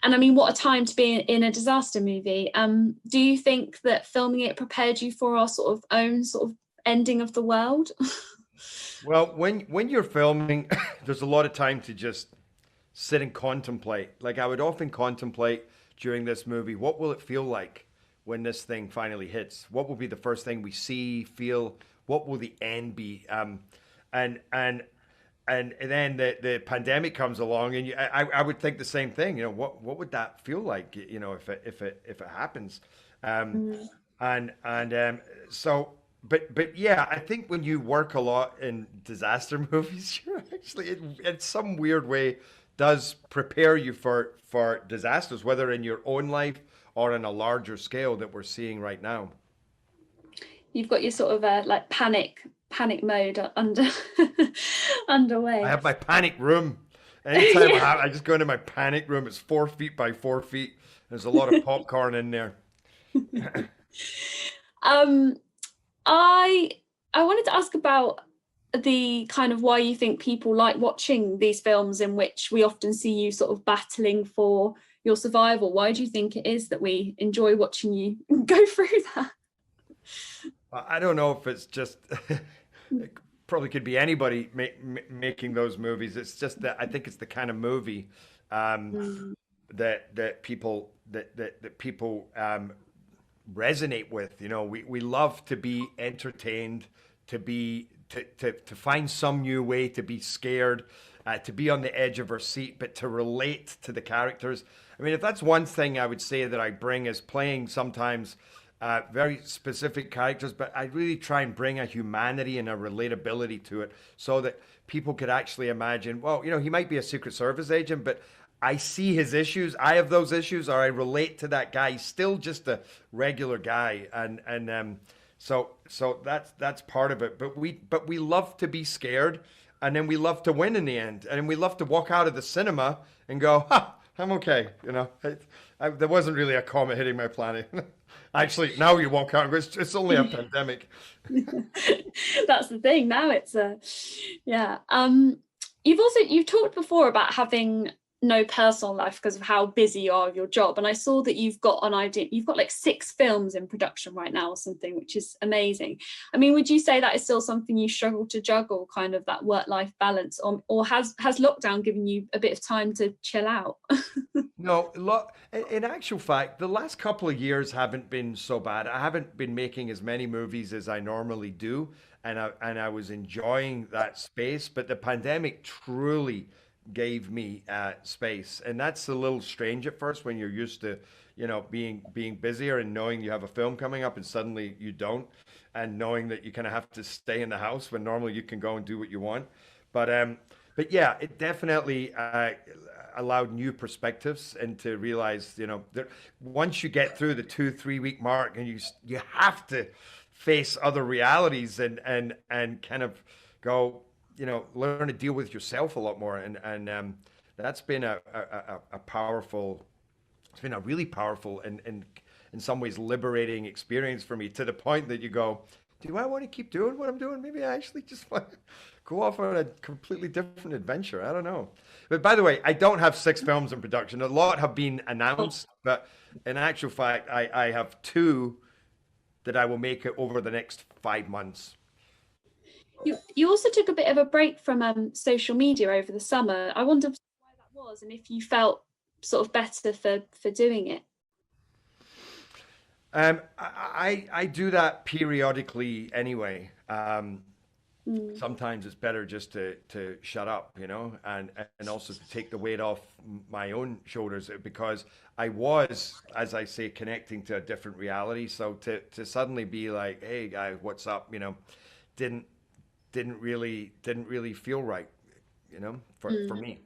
And I mean, what a time to be in a disaster movie. Do you think that filming it prepared you for our sort of own sort of ending of the world? Well, when you're filming, there's a lot of time to just sit and contemplate. Like I would often contemplate during this movie, what will it feel like when this thing finally hits? What will be the first thing we see, feel? What will the end be? And and and then the pandemic comes along, and I would think the same thing. You know, what would that feel like? You know, if it happens, um, Mm. and so. But yeah, I think when you work a lot in disaster movies, you're actually in some weird way does prepare you for disasters, whether in your own life or on a larger scale that we're seeing right now. You've got your sort of like panic mode under I underway. have my panic room. Anytime Yeah. I just go into my panic room. It's 4 feet by 4 feet. There's a lot of popcorn in there. Um, I I wanted to ask about the kind of why you think people like watching these films in which we often see you sort of battling for your survival. Why do you think it is that we enjoy watching you go through that? I don't know if it's just it probably could be anybody making those movies. It's just that I think it's the kind of movie um, Mm. that people resonate with. You know, we love to be entertained, to find some new way to be scared, to be on the edge of our seat, but to relate to the characters. I mean, if that's one thing I would say that I bring is playing sometimes very specific characters, but I really try and bring a humanity and a relatability to it so that people could actually imagine, well, you know, he might be a Secret Service agent, but I see his issues. I have those issues, or I relate to that guy. He's still just a regular guy, so that's part of it. But we love to be scared, and then we love to win in the end, and we love to walk out of the cinema and go, "Ha, I'm okay." You know, there wasn't really a comet hitting my planet. Actually, now you walk out and go, it's only a pandemic. That's the thing. Now it's a yeah. You've talked before about having no personal life because of how busy you are with your job, and I saw that you've got an idea. You've got like 6 films in production right now or something, which is amazing. I mean, would you say that is still something you struggle to juggle, kind of that work-life balance, or has lockdown given you a bit of time to chill out? No, look, in actual fact, the last couple of years haven't been so bad. I haven't been making as many movies as I normally do, and I was enjoying that space. But the pandemic truly gave me space, and that's a little strange at first when you're used to, you know, being busier and knowing you have a film coming up, and suddenly you don't, and knowing that you kind of have to stay in the house when normally you can go and do what you want. But yeah, it definitely allowed new perspectives and to realize, you know, that once you get through the 2 3 week mark and you have to face other realities and kind of go, you know, learn to deal with yourself a lot more. And that's been a powerful, it's been a really powerful and in some ways liberating experience for me, to the point that you go, do I want to keep doing what I'm doing? Maybe I actually just want to go off on a completely different adventure. I don't know. But by the way, I don't have 6 films in production. A lot have been announced, but in actual fact, I have two that I will make it over the next 5 months. You also took a bit of a break from social media over the summer. I wonder why that was, and if you felt sort of better for doing it. I do that periodically anyway. Mm. Sometimes it's better just to shut up, you know, and also to take the weight off my own shoulders, because I was, as I say, connecting to a different reality. So to suddenly be like, hey guys, what's up, you know, didn't didn't really feel right, you know, for Mm. me.